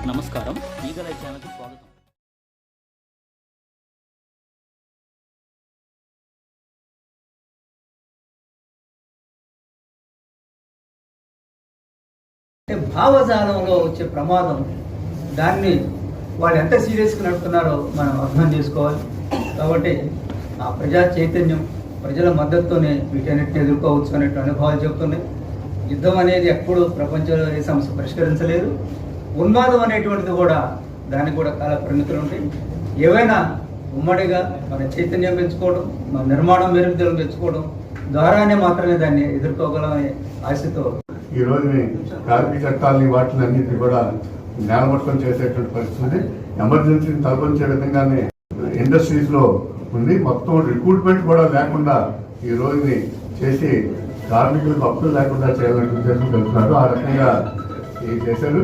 నమస్కారం, ఈగల ఛానల్కి స్వాగతం. భావజాలంలో వచ్చే ప్రమాదం, దాన్ని వాళ్ళు ఎంత సీరియస్గా నడుపుతున్నారో మనం అర్థం చేసుకోవాలి. కాబట్టి ఆ ప్రజా చైతన్యం, ప్రజల మద్దతుతోనే వీటన్నిటిని ఎదుర్కోవచ్చు అనే అనుభవాలు చెబుతున్నాయి. యుద్ధం అనేది ఎప్పుడూ ప్రపంచంలో ఏ సమస్య పరిష్కరించలేదు. ఉన్మాదం అనేటువంటిది కూడా, దానికి కూడా కాల పరిమితులు ఉంటాయి. ఏవైనా ఉమ్మడిగా మన చైతన్యం పెంచుకోవడం, మన నిర్మాణం మెరుగుదలను పెంచుకోవడం ద్వారానే మాత్రమే దాన్ని ఎదుర్కోగలమనే ఆశతో ఈ రోజుని కార్మిక చట్టాలని వాటిని అన్నింటినీ కూడా నేలమట్టం చేసేటువంటి పరిస్థితి ఎమర్జెన్సీని తలపించే విధంగానే ఇండస్ట్రీస్ లో ఉంది. మొత్తం రిక్రూట్మెంట్ కూడా లేకుండా ఈ రోజుని చేసి కార్మికులకు హక్కులు లేకుండా చేయాలనే ఉద్దేశం తెలుస్తున్నారు. ఆ రకంగా చేశారు.